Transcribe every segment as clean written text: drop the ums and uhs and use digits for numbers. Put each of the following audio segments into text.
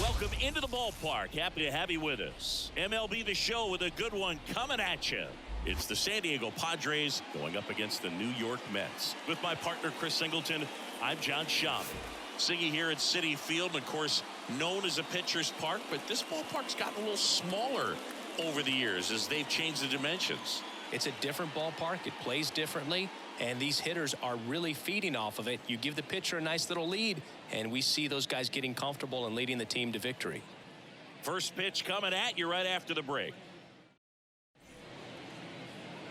Welcome into the ballpark. Happy to have you with us. MLB The Show with a good one coming at you. It's the San Diego Padres going up against the New York Mets. With my partner, Chris Singleton, I'm John Schaub. Singing here at Citi Field, and of course, known as a pitcher's park, but this ballpark's gotten a little smaller over the years as they've changed the dimensions. It's a different ballpark. It plays differently, and these hitters are really feeding off of it. You give the pitcher a nice little lead, and we see those guys getting comfortable and leading the team to victory. First pitch coming at you right after the break.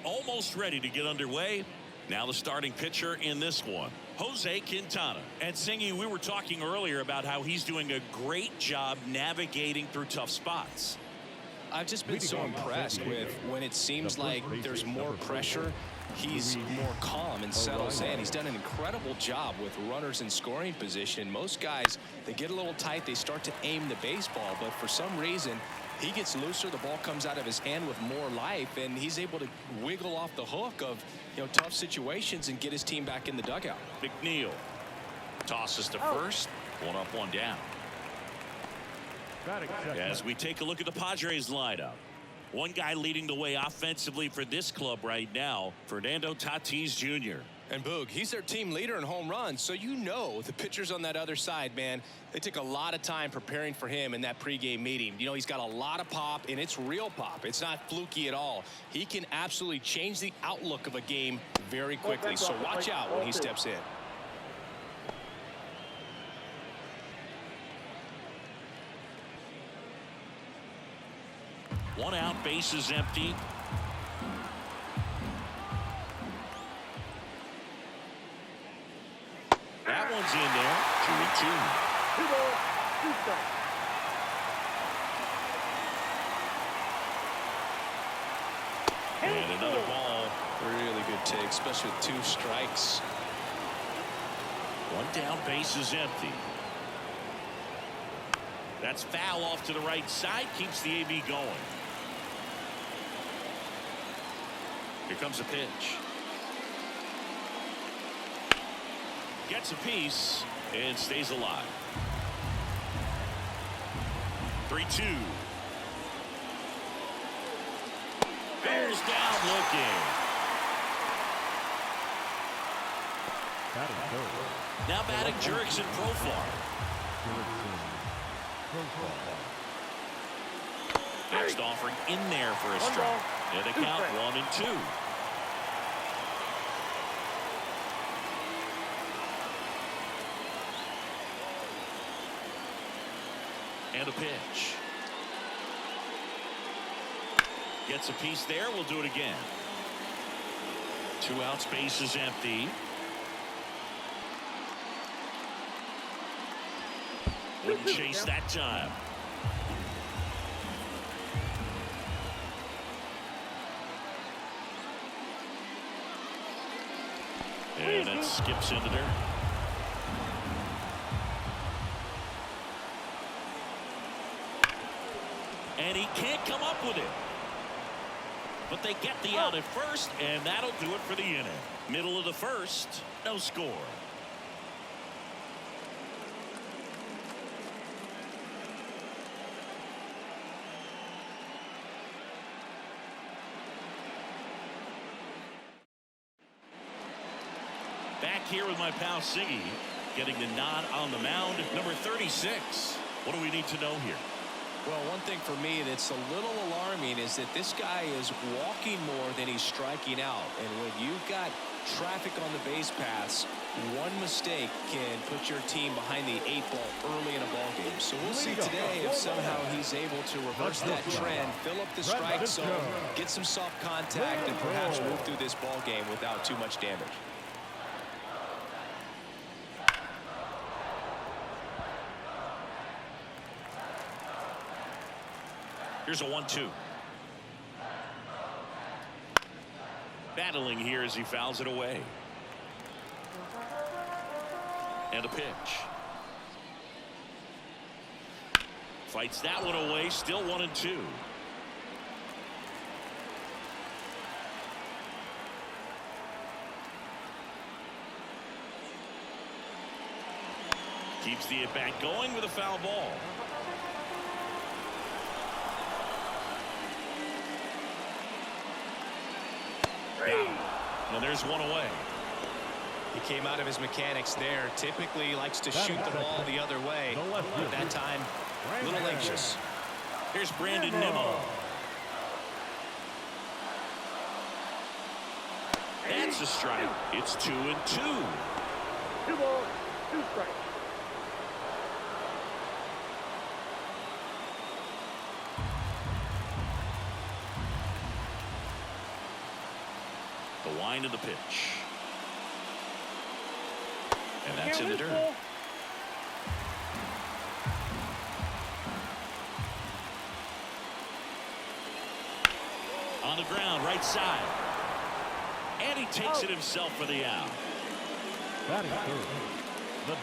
Almost ready to get underway. Now the starting pitcher in this one, Jose Quintana. And Singy, we were talking earlier about how he's doing a great job navigating through tough spots. I've just been so impressed with when it seems like there's more pressure, he's more calm and settles in. He's done an incredible job with runners in scoring position. Most guys, they get a little tight, they start to aim the baseball, but for some reason, he gets looser, the ball comes out of his hand with more life, and he's able to wiggle off the hook of tough situations and get his team back in the dugout. McNeil tosses to first, one up, one down. As we take a look at the Padres lineup, one guy leading the way offensively for this club right now, Fernando Tatis Jr. And Boog, he's their team leader in home runs, so the pitchers on that other side, man, they took a lot of time preparing for him in that pregame meeting. He's got a lot of pop, and it's real pop. It's not fluky at all. He can absolutely change the outlook of a game very quickly, so watch out when he steps in. One out, base is empty. That one's in there. 2-2. And another ball. Really good take, especially with 2 strikes. One down, base is empty. That's foul off to the right side, keeps the AB going. Here comes a pitch. Gets a piece and stays alive. 3-2. Bears down looking. Now batting Jurickson Profar. Next offering in there for a strike. And a count 1-2. And a pitch. Gets a piece there. We'll do it again. 2 outs, base is empty. Wouldn't chase that time. And it skips into there. And he can't come up with it. But they get the out at first, and that'll do it for the inning. Middle of the first, no score. Back here with my pal Siggy, getting the nod on the mound. Number 36. What do we need to know here? Well, one thing for me that's a little alarming is that this guy is walking more than he's striking out. And when you've got traffic on the base paths, one mistake can put your team behind the 8 ball early in a ball game. So we'll see today if somehow he's able to reverse that trend, fill up the strike zone, get some soft contact, and perhaps move through this ball game without too much damage. Here's a 1-2. Battling here as he fouls it away. And a pitch. Fights that one away. Still 1-2. Keeps the at-bat going with a foul ball. Got him. And there's one away. He came out of his mechanics there. Typically likes to shoot the ball the other way. But that time, a little anxious. Here's Brandon Nimmo. That's a strike. It's 2-2. 2 balls, 2 strikes. The wind of the pitch. And that's in the dirt. On the ground, right side. And he takes it himself for the out.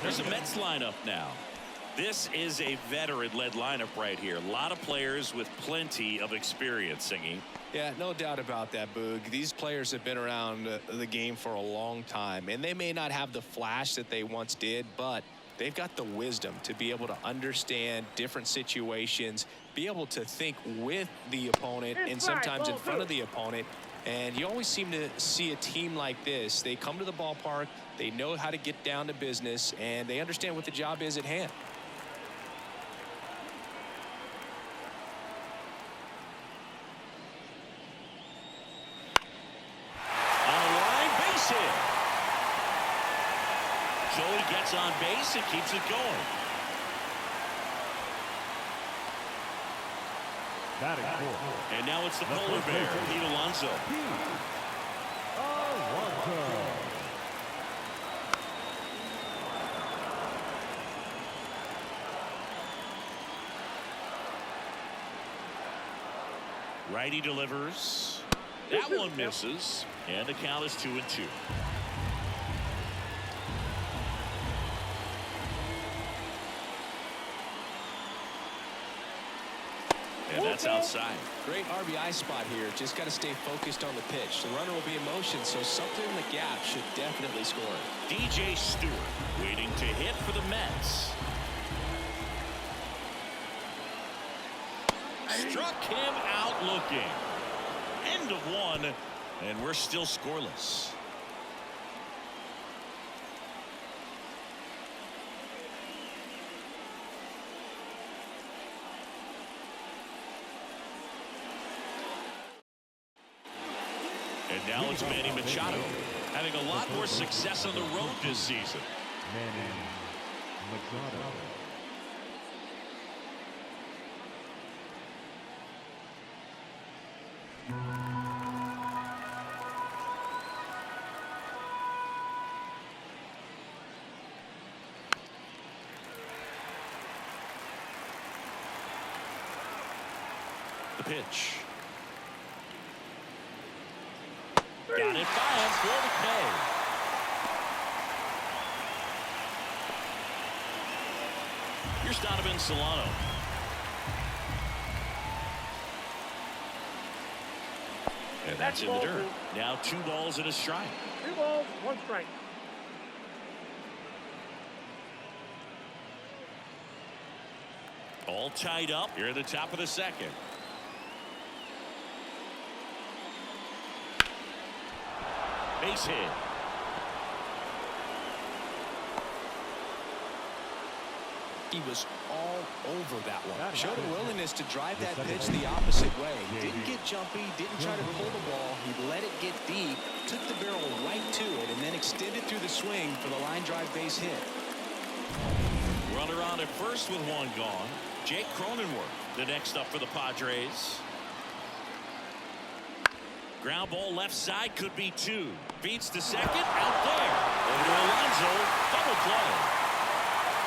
There's a Mets lineup now. This is a veteran-led lineup right here. A lot of players with plenty of experience, Singy. Yeah, no doubt about that, Boog. These players have been around the game for a long time, and they may not have the flash that they once did, but they've got the wisdom to be able to understand different situations, be able to think with the opponent and sometimes in front of the opponent. And you always seem to see a team like this. They come to the ballpark, they know how to get down to business, and they understand what the job is at hand. Joey gets on base and keeps it going. And now it's the polar bear, Pete Alonso. Righty delivers. That one misses. And the count is 2-2. And that's outside. Great RBI spot here. Just got to stay focused on the pitch. The runner will be in motion, so something in the gap should definitely score. DJ Stewart waiting to hit for the Mets. Struck him out looking. End of one, and we're still scoreless. And now it's Manny Machado, having a lot more success on the road this season. Manny Machado. The pitch. Got it fouled for the K. Here's Donovan Solano. And that's in the dirt. Now 2 balls and a strike. 2 balls, 1 strike. All tied up here at the top of the second. Base hit. He was all over that one. Showed a willingness to drive that pitch the opposite way. Didn't get jumpy, didn't try to pull the ball. He let it get deep, took the barrel right to it, and then extended through the swing for the line drive base hit. Runner on at first with 1 gone. Jake Cronenworth, the next up for the Padres. Ground ball left side, could be 2. Beats to second, out there. Over to Alonso, double play.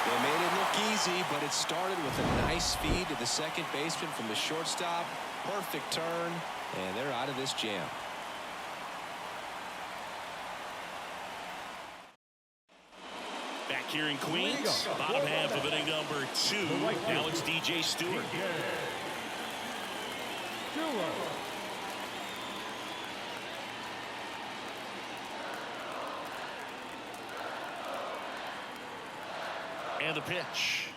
They made it look easy, but it started with a nice feed to the second baseman from the shortstop. Perfect turn, and they're out of this jam. Back here in Queens, bottom half of inning number 2. Now it's DJ Stewart. And the pitch.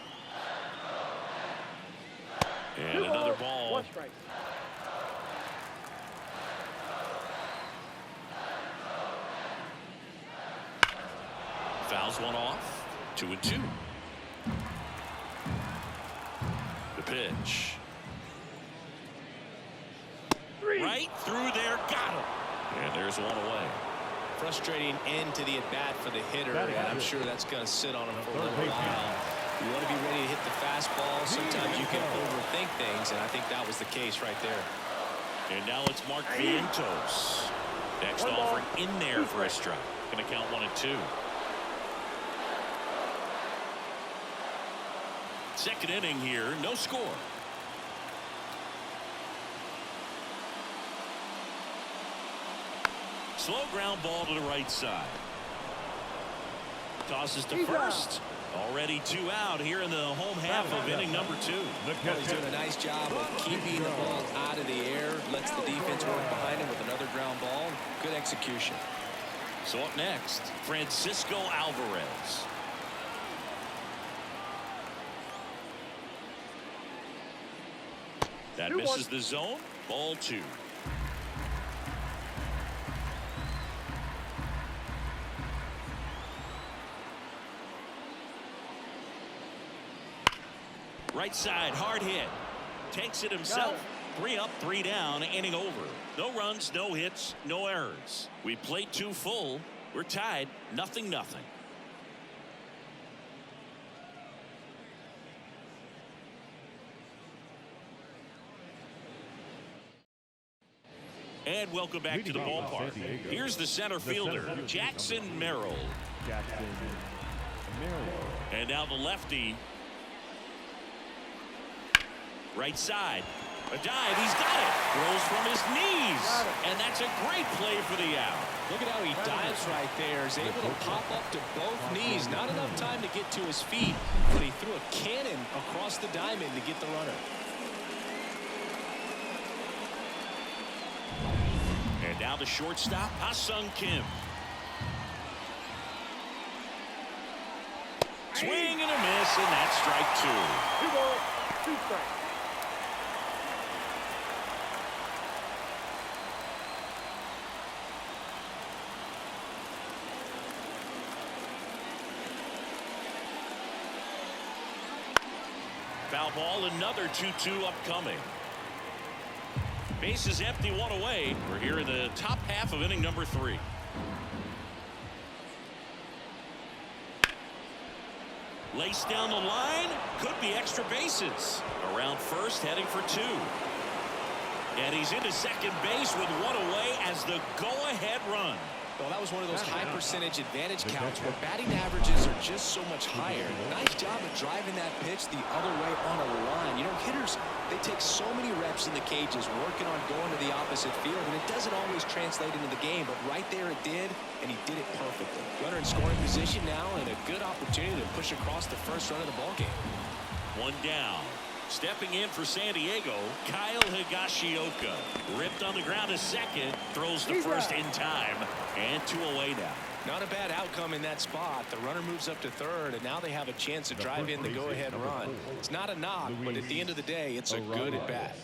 And another ball. 1 strike. Fouls one off. 2-2. The pitch. Right through there. Got him. And there's one away. Frustrating end to the at-bat for the hitter, and I'm sure that's going to sit on him for a little while. You want to be ready to hit the fastball. Sometimes you can overthink things, and I think that was the case right there. And now it's Mark Vientos. Next offer in there for a strike. Going to count 1-2. Second inning here, no score. Slow ground ball to the right side. Tosses to first. Already 2 out here in the home half of inning number 2. Well, he's doing a nice job of keeping the ball out of the air. Lets the defense work behind him with another ground ball. Good execution. So up next, Francisco Alvarez. That misses the zone. Ball 2. Right side, hard hit. Takes it himself. 3 up, 3 down, inning over. No runs, no hits, no errors. We played 2 full. We're tied, 0-0. And welcome back to the ballpark. Here's the center fielder, Jackson Merrill. And now the lefty. Right side. A dive. He's got it. Rolls from his knees. And that's a great play for the out. Look at how he dives right there. Is able to pop up to both knees. Not enough time to get to his feet, but he threw a cannon across the diamond to get the runner. And now the shortstop, Ha-Sung Kim. Swing and a miss, and that's strike 2. 2 balls, 2 strikes. Foul ball, another 2-2 upcoming. Base is empty, 1 away. We're here in the top half of inning number 3. Lace down the line. Could be extra bases. Around first, heading for 2. And he's into second base with 1 away as the go-ahead run. Well, that was one of those high percentage advantage counts where batting averages are just so much higher. Nice job of driving that pitch the other way on a line. You know, hitters, they take so many reps in the cages working on going to the opposite field, and it doesn't always translate into the game, but right there it did, and he did it perfectly. Runner in scoring position now, and a good opportunity to push across the first run of the ballgame. 1 down. Stepping in for San Diego, Kyle Higashioka. Ripped on the ground to second. Throws the first in time. And 2 away now. Not a bad outcome in that spot. The runner moves up to third, and now they have a chance to drive in the go-ahead run. It's not a knock, but at the end of the day, it's a good at-bat.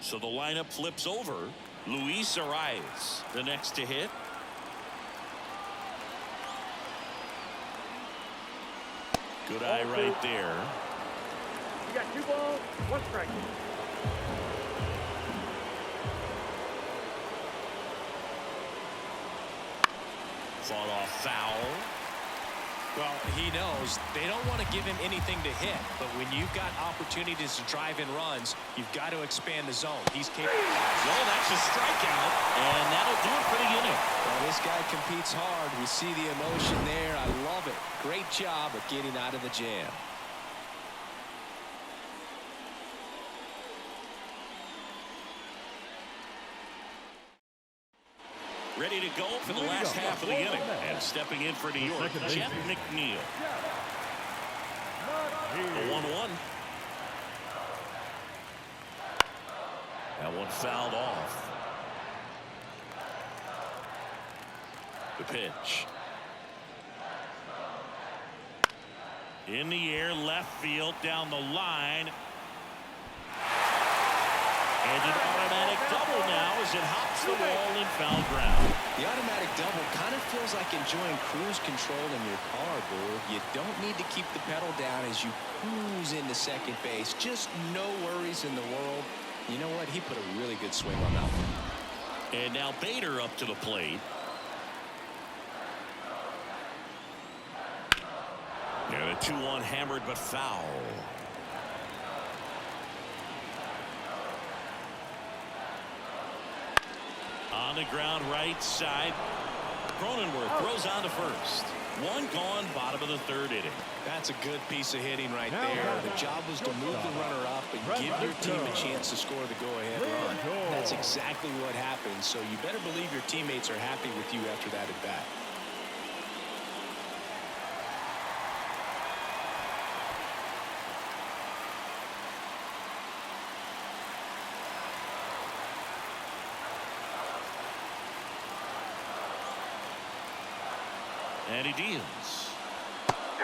So the lineup flips over. Luis Arias, the next to hit. Good eye right there. You got 2 balls, 1 strike. Fought off foul. Well, he knows they don't want to give him anything to hit, but when you've got opportunities to drive in runs, you've got to expand the zone. He's capable. Well, that's a strikeout, and that'll do it for the inning. Well, this guy competes hard. We see the emotion there. I love it. Great job of getting out of the jam. Ready to go for the last half of the inning. And stepping in for New York, Jeff McNeil. The 1-1. That one fouled off. The pitch. In the air, left field, down the line. And an automatic double now as it hops the wall in foul ground. The automatic double kind of feels like enjoying cruise control in your car, Boo. You don't need to keep the pedal down as you cruise into second base. Just no worries in the world. You know what? He put a really good swing on that one. And now Bader up to the plate. And a 2-1 hammered but foul. On the ground right side. Cronenworth throws on to first. One gone, bottom of the third inning. That's a good piece of hitting right there. The job was to move the runner up and give your team a chance to score the go-ahead run. That's exactly what happened, so you better believe your teammates are happy with you after that at bat. And he deals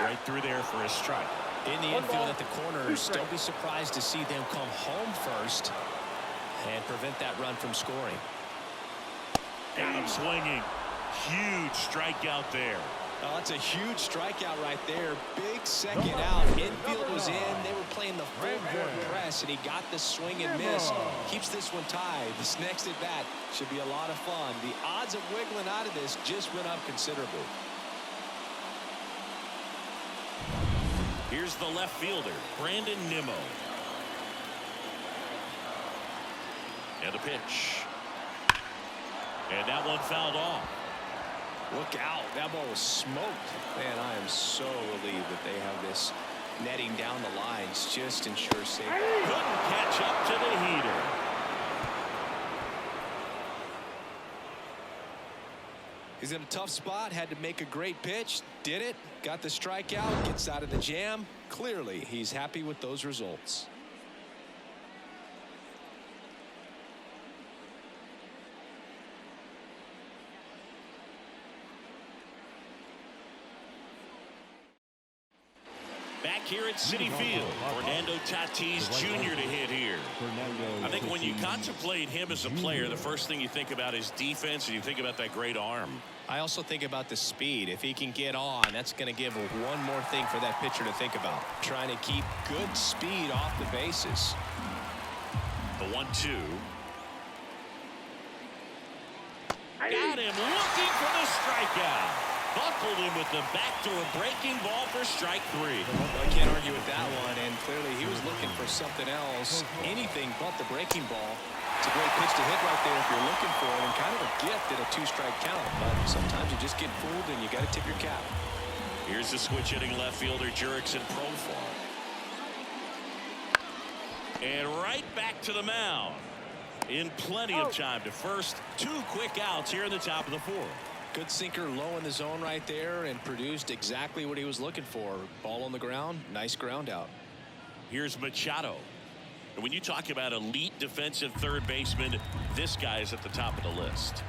right through there for a strike. In the infield at the corners, don't be surprised to see them come home first and prevent that run from scoring. Got him swinging. Huge strikeout there. Oh, that's a huge strikeout right there. Big second out. Infield was in. They were playing the full court press, and he got the swing and miss. Keeps this one tied. This next at bat should be a lot of fun. The odds of wiggling out of this just went up considerably. Here's the left fielder, Brandon Nimmo. And the pitch. And that one fouled off. Look out. That ball was smoked. Man, I am so relieved that they have this netting down the lines. Just ensure safety. Couldn't catch up to the heater. He's in a tough spot. Had to make a great pitch. Did it. Got the strikeout. Gets out of the jam. Clearly, he's happy with those results. Back here at Citi Field, Fernando Tatis Jr. to hit here. I think when you contemplate him as a player, the first thing you think about is defense, and you think about that great arm. I also think about the speed. If he can get on, that's going to give one more thing for that pitcher to think about. Trying to keep good speed off the bases. The 1-2. Got him looking for the strikeout. Buckled him with the backdoor breaking ball for strike 3. Well, I can't argue with that one, and clearly he was looking for something else. Anything but the breaking ball. It's a great pitch to hit right there if you're looking for it, and kind of a gift at a 2-strike count. But sometimes you just get fooled, and you got to tip your cap. Here's the switch hitting left fielder Jurickson Profar. And right back to the mound. In plenty of time to first. 2 quick outs here in the top of the 4th. Good sinker low in the zone right there and produced exactly what he was looking for. Ball on the ground. Nice ground out. Here's Machado. And when you talk about elite defensive third baseman, this guy is at the top of the list.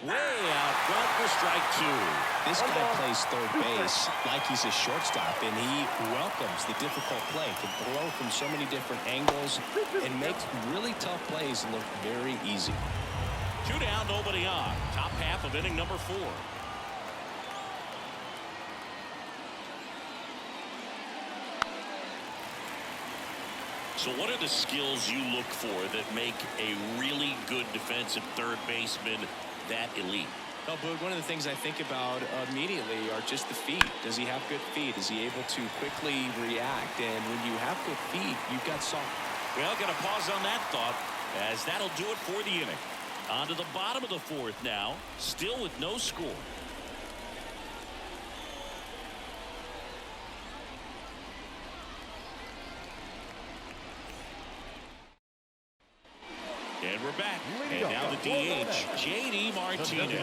Way out front for strike 2. This guy plays third base like he's a shortstop, and he welcomes the difficult play. Can throw from so many different angles and makes really tough plays look very easy. 2 down, nobody on. Top half of inning number 4. So what are the skills you look for that make a really good defensive third baseman that elite? Well, but one of the things I think about immediately are just the feet. Does he have good feet? Is he able to quickly react? And when you have good feet, you've got soft. Well, got to pause on that thought, as that'll do it for the inning. On to the bottom of the 4th now, still with no score. And we're back. And now the DH, J.D. Martinez.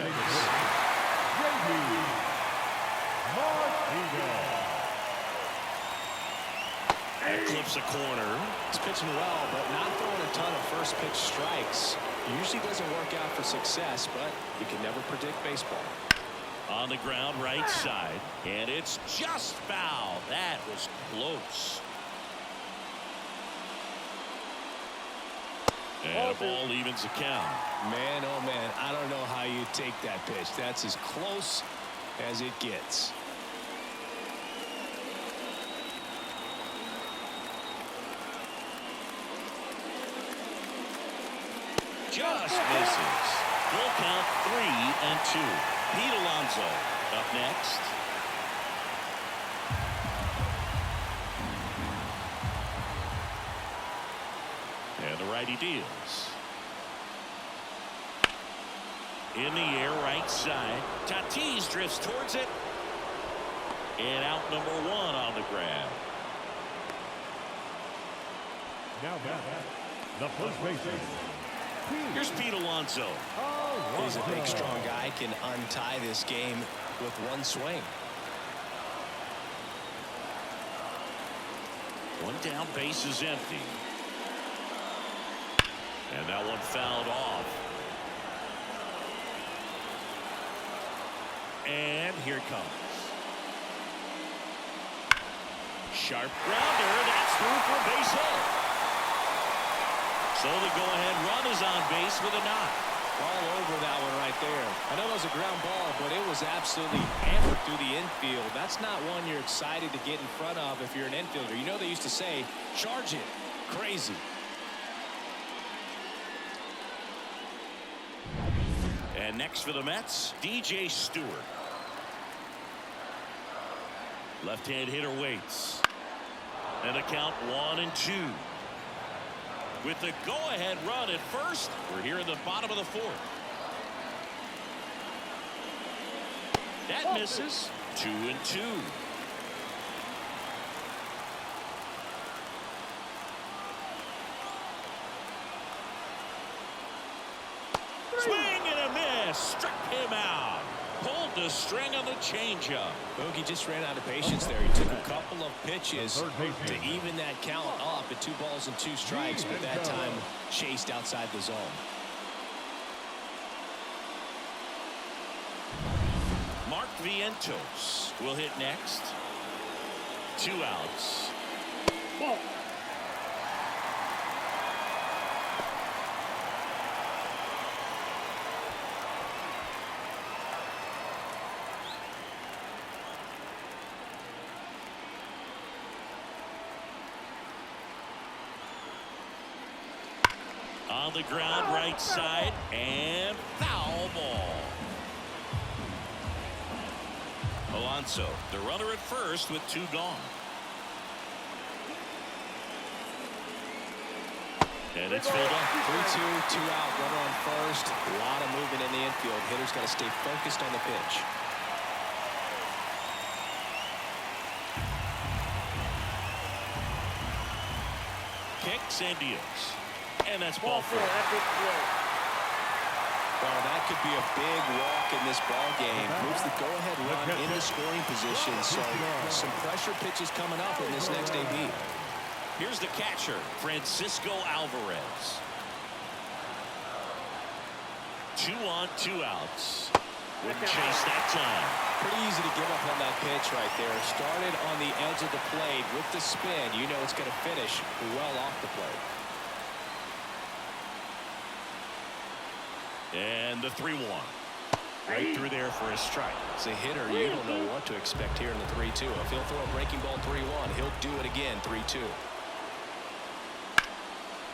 And clips a corner. He's pitching well, but not throwing a ton of first pitch strikes. Usually doesn't work out for success, but you can never predict baseball. On the ground right side, and it's just foul. That was close. And a ball evens the count. Man, oh man, I don't know how you take that pitch. That's as close as it gets. Just misses. Full count 3-2. Pete Alonso up next. And the righty deals. In the air, right side. Tatis drifts towards it. And out number 1 on the grab. Now back, the first baseman. Here's Pete Alonso. He's a big, strong guy. Can untie this game with one swing. One down, base is empty. And that one fouled off. And here it comes. Sharp grounder. That's through for a base hit. So the go-ahead run is on base with a knock. All over that one right there. I know it was a ground ball, but it was absolutely hammered through the infield. That's not one you're excited to get in front of if you're an infielder. You know they used to say, charge it. Crazy. And next for the Mets, DJ Stewart. Left-hand hitter waits. And the count 1-2. With the go-ahead run at first, we're here in the bottom of the 4th. That misses. 2-2. Swing and a miss. Struck him out. Pulled the string on the changeup. Bogey just ran out of patience there. He took a couple of pitches to even that count up at 2 balls and 2 strikes, but that time chased outside the zone. Mark Vientos will hit next. 2 outs. Ball. On the ground, right side, and foul ball. Alonso, the runner at first with 2 gone. And it's filled up. 3-2, 2 out, runner on first. A lot of movement in the infield. Hitter's got to stay focused on the pitch. Kicks and deals. And that's ball 4. Well, that could be a big walk in this ball game. Moves the go-ahead run into scoring position. So some pressure pitches coming up in this next AB. Here's the catcher, Francisco Alvarez. 2 on, 2 outs. Wouldn't chase that time. Pretty easy to give up on that pitch right there. Started on the edge of the plate with the spin. You know it's going to finish well off the plate. And the 3-1. Right through there for a strike. As a hitter, you don't know what to expect here in the 3-2. If he'll throw a breaking ball 3-1, he'll do it again 3-2.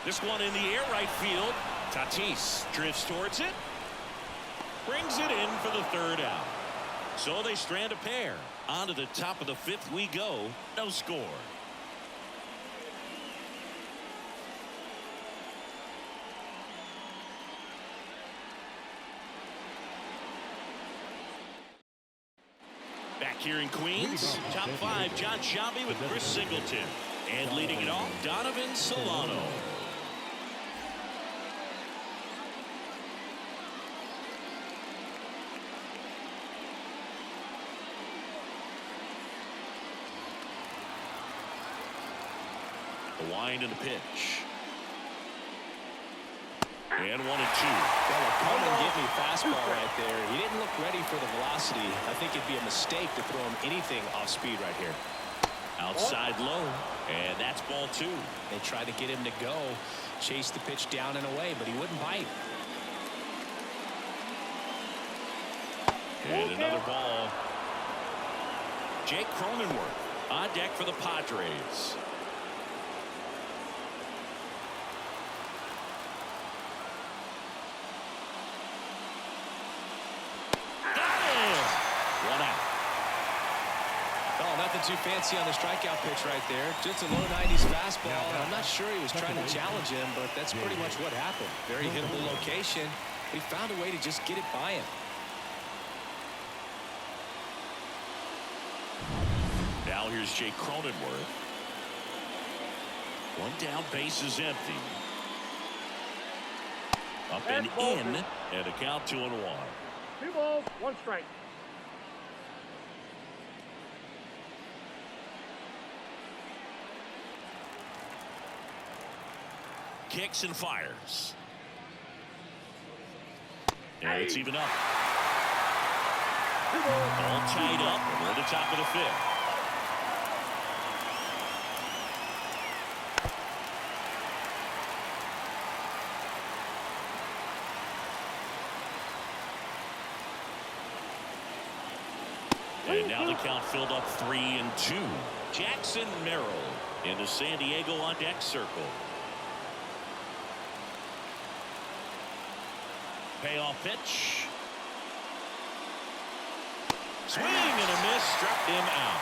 This one in the air, right field. Tatis drifts towards it. Brings it in for the 3rd out. So they strand a pair. On to the top of the 5th we go. No score. Back here in Queens, top 5, John Sciambi with Chris Singleton. And leading it off, Donovan Solano. The wind and the pitch. And 1-2. Well, a come and get me fastball right there. He didn't look ready for the velocity. I think it'd be a mistake to throw him anything off speed right here. Outside low, and that's ball 2. They tried to get him to go, chase the pitch down and away, but he wouldn't bite. And another ball. Jake Cronenworth on deck for the Padres. Nothing too fancy on the strikeout pitch right there. Just a low 90s fastball. I'm not sure he was trying to challenge him, but that's pretty much what happened. Very hittable location. He found a way to just get it by him. Now here's Jake Cronenworth. One down, base is empty. Up and in, and a count 2-1. 2 balls, 1 strike. Kicks and fires. And it's even up. 2 balls. All tied up, and we're at the top of the 5th. And now the count filled up 3-2. Jackson Merrill into San Diego on deck circle. Payoff pitch. Swing and a miss, struck him out.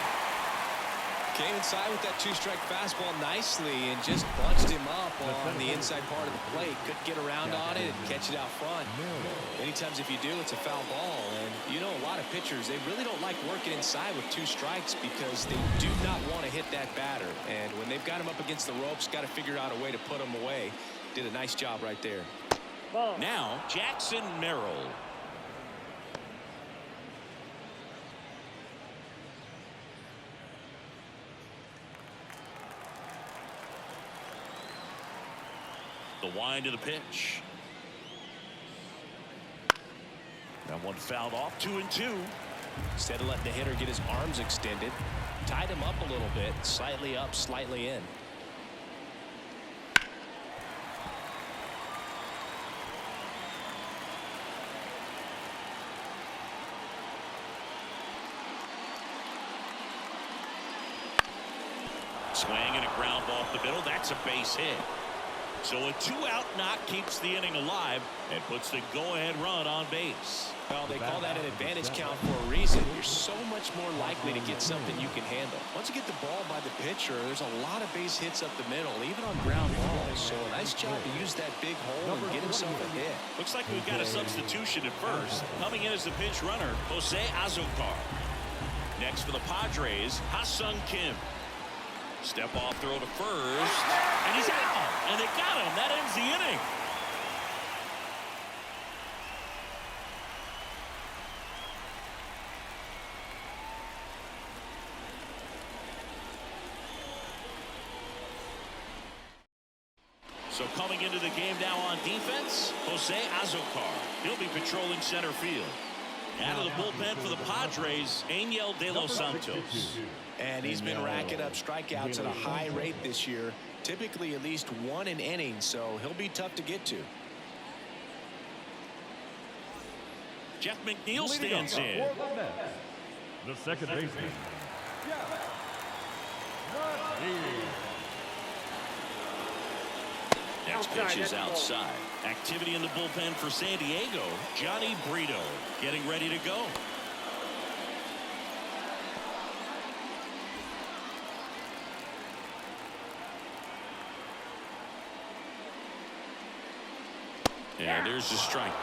Came inside with that 2-strike fastball nicely and just bunched him up on the inside part of the plate. Couldn't get around on it and catch it out front. Many times if you do, it's a foul ball. And you know, a lot of pitchers, they really don't like working inside with 2 strikes because they do not want to hit that batter. And when they've got him up against the ropes, got to figure out a way to put him away. Did a nice job right there. Now Jackson Merrill. The wind of the pitch. That one fouled off. 2-2. Instead of letting the hitter get his arms extended, tied him up a little bit, slightly up, slightly in. Swing and a ground ball off the middle. That's a base hit. So a 2-out knock keeps the inning alive and puts the go-ahead run on base. Well, they call that an advantage count for a reason. You're so much more likely to get something you can handle. Once you get the ball by the pitcher, there's a lot of base hits up the middle, even on ground balls. So a nice job to use that big hole and get himself a hit. Looks like we've got a substitution at first. Coming in as the pinch runner, Jose Azocar. Next for the Padres, Ha-Sung Kim. Step off throw to first, and he's out, and they got him. That ends the inning. So coming into the game now on defense, Jose Azocar. He'll be patrolling center field. Out of the bullpen for the Padres, Angel De Los Santos. And he's been racking up strikeouts at a high rate this year, typically at least 1 an inning, so he'll be tough to get to. Jeff McNeil stands in. The second baseman. Next pitch is outside. Activity in the bullpen for San Diego. Johnny Brito getting ready to go. And there's the strike.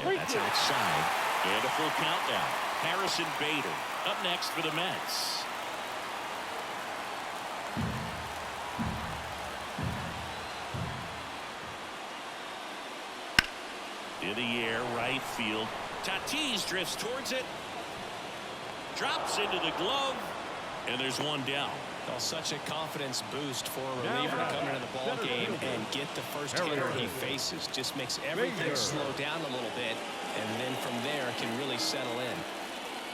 And that's outside. And a full count now. Harrison Bader up next for the Mets. In the air, right field. Tatis drifts towards it. Drops into the glove. And there's one down. Well, such a confidence boost for a reliever to come into the ball game and get the first hitter he faces. Just makes everything slow down a little bit, and then from there can really settle in.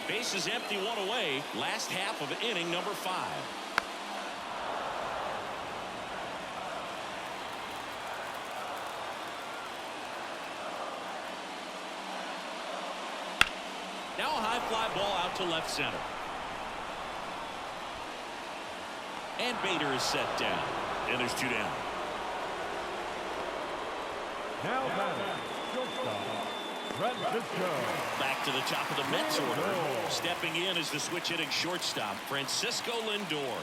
Bases empty, one away. Last half of inning number 5. Now a high fly ball out to left center. And Bader is set down. And there's 2 down. Now batting, shortstop, Francisco. Back to the top of the Mets order. Stepping in is the switch hitting shortstop, Francisco Lindor.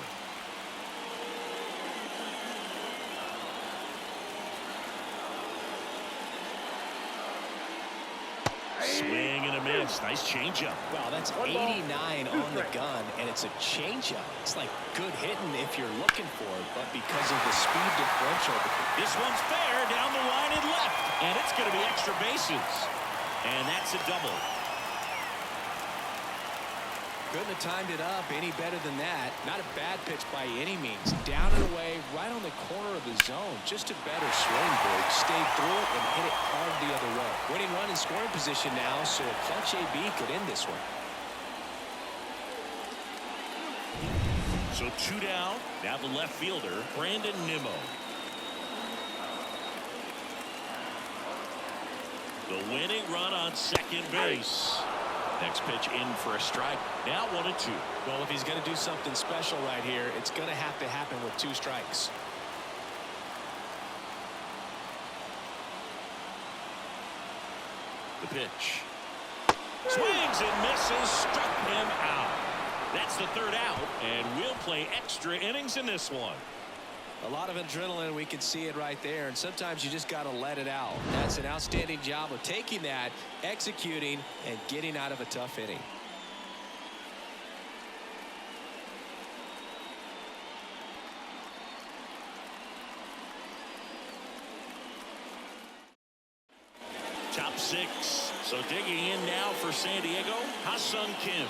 Swing and a miss. Nice changeup. Wow, that's 89 on the gun, and it's a changeup. It's like good hitting if you're looking for it, but because of the speed differential. This one's fair down the line and left, and it's going to be extra bases. And that's a double. Couldn't have timed it up any better than that. Not a bad pitch by any means. Down and away, right on the corner of the zone. Just a better swing, Berg. Stayed through it and hit it hard the other way. Winning run in scoring position now, so a clutch AB could end this one. So 2 down. Now the left fielder, Brandon Nimmo. The winning run on second base. Next pitch in for a strike. Now 1-2. Well, if he's going to do something special right here, it's going to have to happen with 2 strikes. The pitch. Swings and misses. Struck him out. That's the 3rd out, and we'll play extra innings in this one. A lot of adrenaline, we can see it right there, and sometimes you just got to let it out. That's an outstanding job of taking that, executing, and getting out of a tough inning. Top 6. So digging in now for San Diego, Ha-Sung Kim.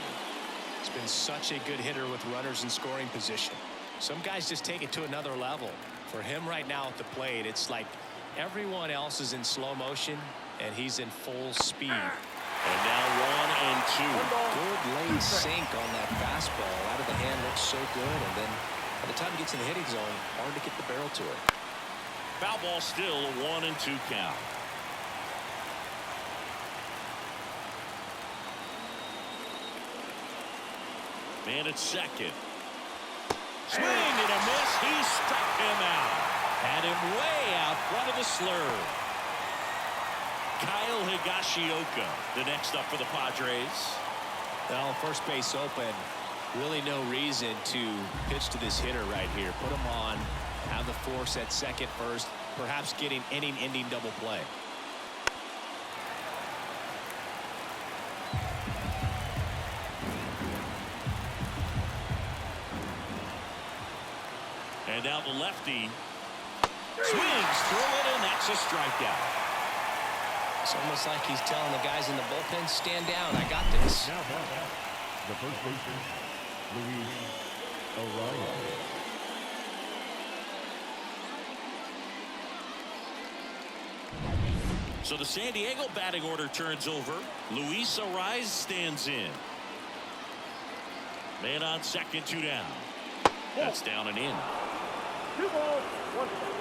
It's been such a good hitter with runners in scoring position. Some guys just take it to another level. For him right now at the plate, it's like everyone else is in slow motion, and he's in full speed. And now 1-2. Good late sink on that fastball. Out of the hand, looks so good, and then by the time he gets in the hitting zone, hard to get the barrel to it. Foul ball still, a 1-2 count. Man at second. Swing and a miss. He struck him out. Had him way out front of the slurve. Kyle Higashioka, the next up for the Padres. Well, first base open. Really no reason to pitch to this hitter right here. Put him on. Have the force at second first. Perhaps getting inning-ending double play. And now the lefty swings through it, and that's a strikeout. It's almost like he's telling the guys in the bullpen, stand down, I got this. Now batting, the first baseman, Luis Arroyo. So the San Diego batting order turns over. Luis Arraez stands in. Man on second, 2 down. That's down and in. 2 balls, 1 strike.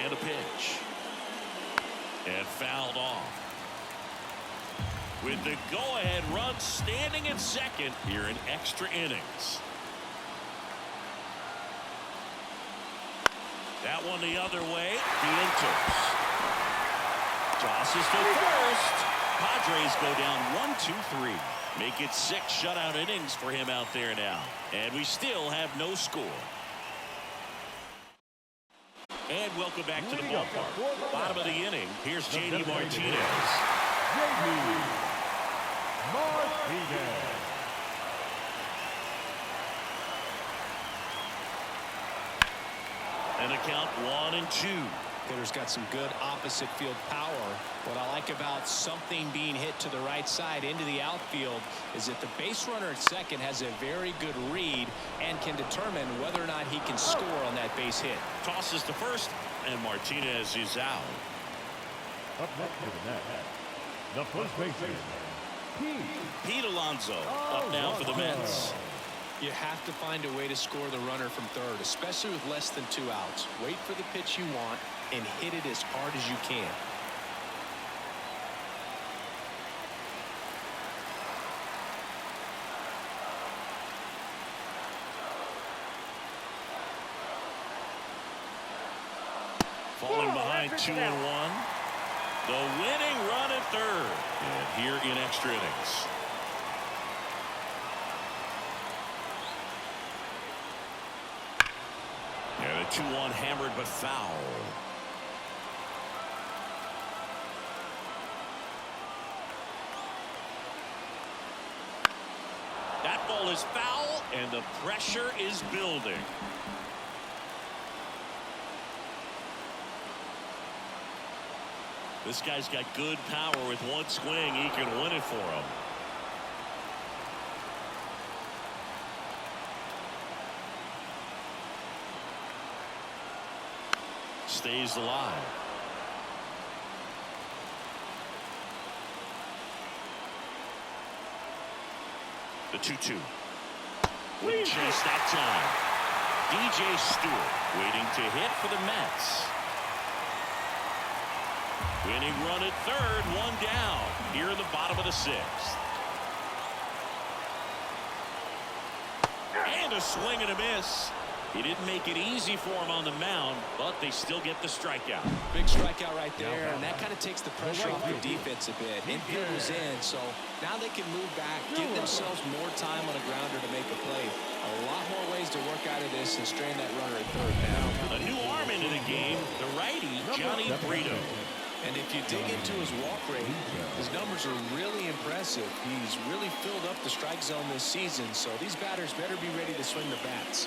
And a pitch. And fouled off. With the go-ahead run standing at second here in extra innings. That one the other way. Vientos. Tosses to first. Padres go down 1-2-3. Make it 6 shutout innings for him out there now. And we still have no score. And welcome back to the ballpark. Bottom of the inning. Here's J.D. Martinez. J.D. Martinez. And the count 1-2. Hitter's got some good opposite field power. What I like about something being hit to the right side into the outfield is that the base runner at second has a very good read and can determine whether or not he can score on that base hit. Tosses to first, and Martinez is out. Up next to the net, the first baseman, Pete Alonso up now for the Mets. You have to find a way to score the runner from third, especially with less than 2 outs. Wait for the pitch you want and hit it as hard as you can. Falling behind 2-1. The winning run at third. And here in extra innings. And a 2-1 hammered but foul. That ball is foul, and the pressure is building. This guy's got good power. With one swing, he can win it for him. Stays alive. The 2-2. Wouldn't chase that time. DJ Stewart waiting to hit for the Mets. Winning run at third, one down here in the bottom of the 6th. And a swing and a miss. He didn't make it easy for him on the mound, but they still get the strikeout. Big strikeout right there, and that kind of takes the pressure off the defense a bit. Infield was in, so now they can move back, give themselves more time on a grounder to make a play. A lot more ways to work out of this and strain that runner at third now. A new arm into the game, the righty, Johnny Brito. And if you dig into his walk rate, his numbers are really impressive. He's really filled up the strike zone this season, so these batters better be ready to swing the bats.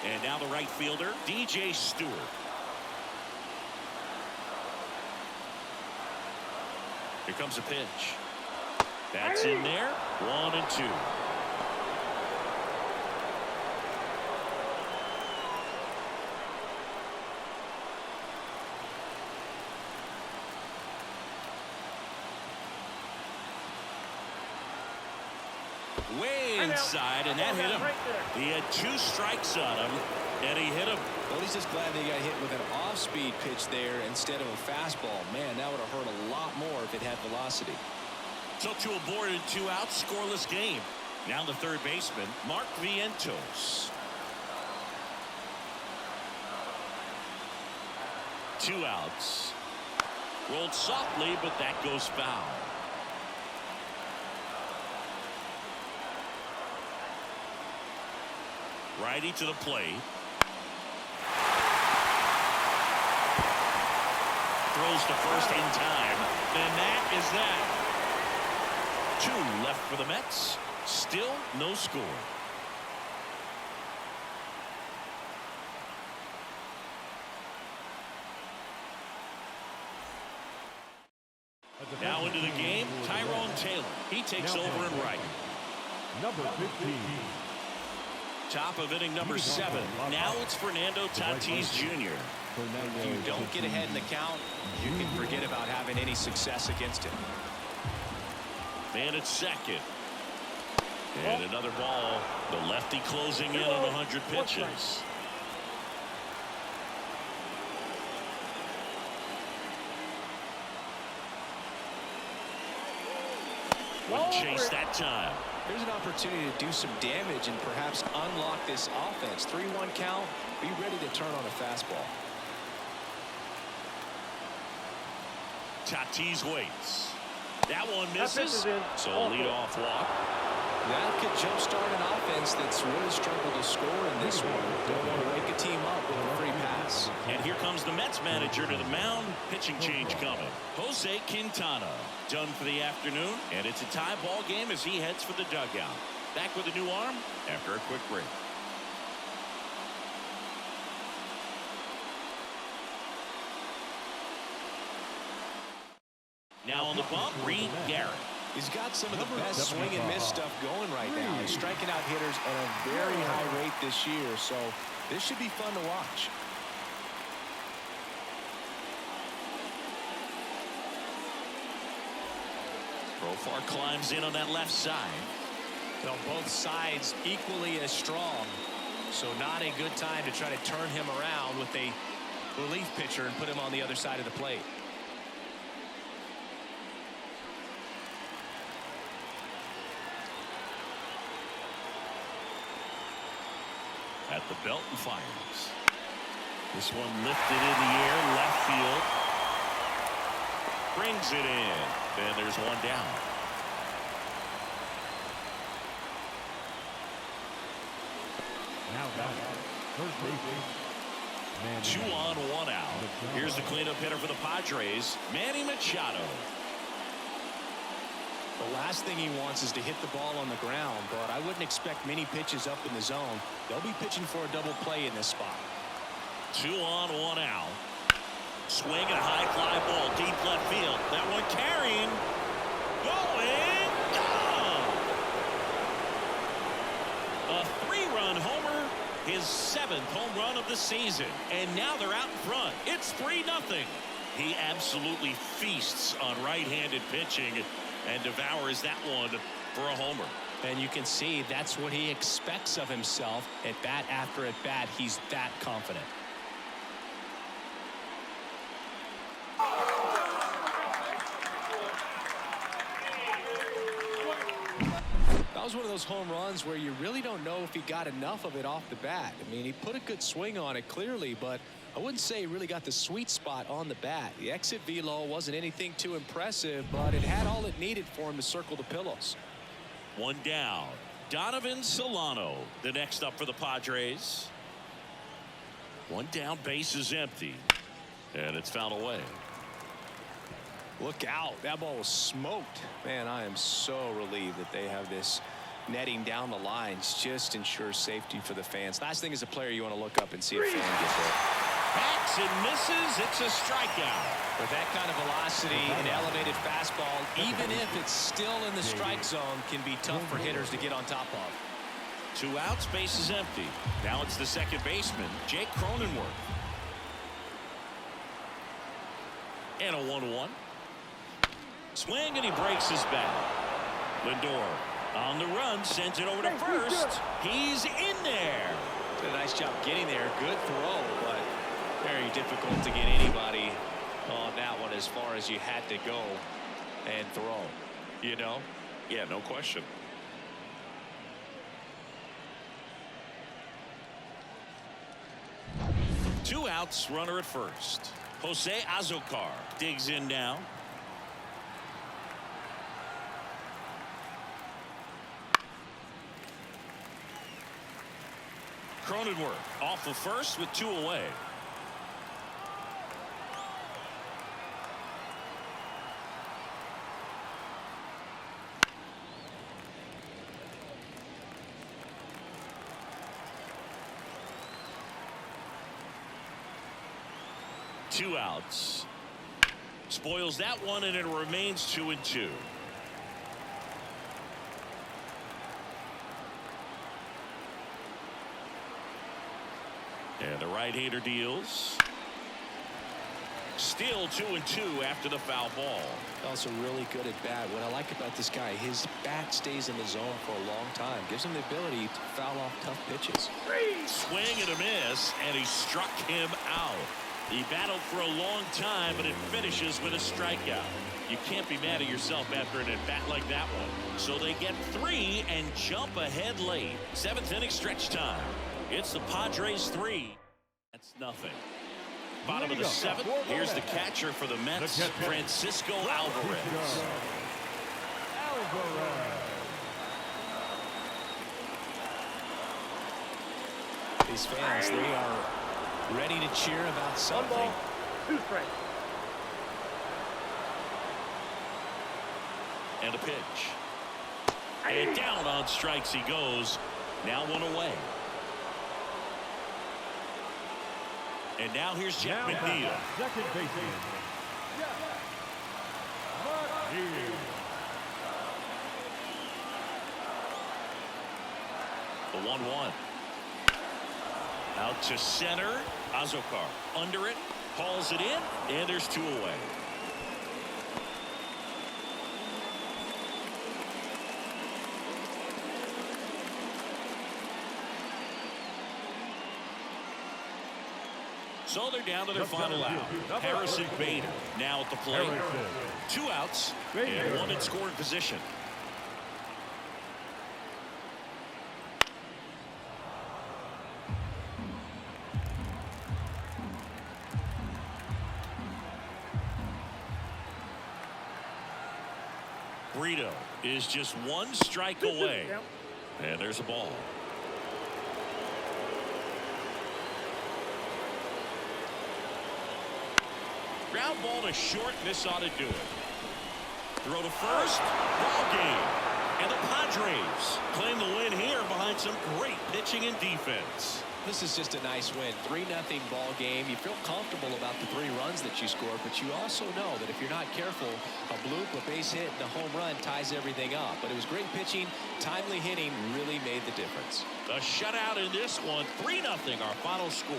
And now the right fielder, DJ Stewart. Here comes a pitch. That's in there. 1-2. Way inside, and that hit him. He had 2 strikes on him, and he hit him. Well, he's just glad they got hit with an off-speed pitch there instead of a fastball. Man, that would have hurt a lot more if it had velocity. So to a board and 2 outs, scoreless game. Now the third baseman, Mark Vientos. 2 outs. Rolled softly, but that goes foul. Righty to the plate. Throws to first in time. And that is that. 2 left for the Mets. Still no score. Now into the game, Tyrone Taylor. He takes over in right. number 15. Top of inning number 7. Now it's Fernando Tatis Jr. If you don't get ahead in the count, you can forget about having any success against him. Man at second. And another ball. The lefty closing in on 100 pitches. Wouldn't chase that time. There's an opportunity to do some damage and perhaps unlock this offense. 3-1 count. Be ready to turn on a fastball. Tatis waits. That one misses. So leadoff walk. That could jumpstart an offense that's really struggled to score in this one. Don't want to wake a team up with a free pass. And here comes the Mets manager to the mound. Pitching change coming. Jose Quintana done for the afternoon. And it's a tie ball game as he heads for the dugout. Back with a new arm after a quick break. bump. Reed Garrett. He's got some of the best swing and miss stuff going right now. He's striking out hitters at a very high rate this year, so this should be fun to watch. Profar climbs in on that left side. Well, both sides equally as strong, so not a good time to try to turn him around with a relief pitcher and put him on the other side of the plate. At the belt and fires. This one lifted in the air, left field. Brings it in. Then there's one down. Now first base. 2 on, 1 out. Here's the cleanup hitter for the Padres, Manny Machado. The last thing he wants is to hit the ball on the ground, but I wouldn't expect many pitches up in the zone. They'll be pitching for a double play in this spot. 2 on, 1 out. Swing and a high fly ball deep left field. That one carrying. Going. Gone. A 3-run homer. His 7th home run of the season. And now they're out in front. It's 3-0. He absolutely feasts on right-handed pitching and devours that one for a homer. And you can see that's what he expects of himself. At bat after at bat, he's that confident. That was one of those home runs where you really don't know if he got enough of it off the bat. I mean, he put a good swing on it clearly, but I wouldn't say he really got the sweet spot on the bat. The exit velo wasn't anything too impressive, but it had all it needed for him to circle the pillows. 1 down. Donovan Solano, the next up for the Padres. 1 down, base is empty. And it's fouled away. Look out. That ball was smoked. Man, I am so relieved that they have this netting down the lines. Just ensures safety for the fans. Last thing as a player, you want to look up and see a fan get hit. Backs and misses. It's a strikeout. With that kind of velocity, an elevated fastball, even if it's still in the strike zone, can be tough for hitters to get on top of. 2 outs, base is empty. Now it's the second baseman, Jake Cronenworth. And a 1-1. Swing and he breaks his bat. Lindor on the run, sends it over to first. He's in there. Did a nice job getting there. Good throw, but very difficult to get anybody on that one as far as you had to go and throw. You know? Yeah, no question. Two outs, runner at first. Jose Azocar digs in now. Cronenworth off of first with 2 away. Two outs. Spoils that one, and it remains 2-2. And the right-hander deals. Still 2-2 after the foul ball. Also really good at bat. What I like about this guy, his bat stays in the zone for a long time. Gives him the ability to foul off tough pitches. Swing and a miss, and he struck him out. He battled for a long time, but it finishes with a strikeout. You can't be mad at yourself after an at-bat like that one. So they get 3 and jump ahead late. 7th inning stretch time. It's the Padres 3. That's nothing. Bottom of the 7th. Here's the catcher for the Mets, Francisco Alvarez. These fans, they are ready to cheer about something. 1 ball, 2 strikes. And a pitch. And down on strikes he goes. Now 1 away. And now here's Jeff McNeil. Second baseman. The 1-1. Out to center. Azokar under it. Hauls it in. And there's 2 away. So they're down to their final out. Harrison Bader now at the plate. 2 outs and 1 in scoring position. Brito is just 1 strike away. And there's a ball. Ground ball to short. This ought to do it. Throw to first. Ball game. And the Padres claim the win here behind some great pitching and defense. This is just a nice win. 3-0 ball game. You feel comfortable about the 3 runs that you scored, but you also know that if you're not careful, a bloop, a base hit, and a home run ties everything up. But it was great pitching. Timely hitting really made the difference. The shutout in this one. 3-0 our final score.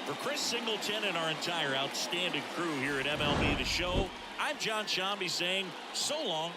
For Chris Singleton and our entire outstanding crew here at MLB The Show, I'm John Shambi saying so long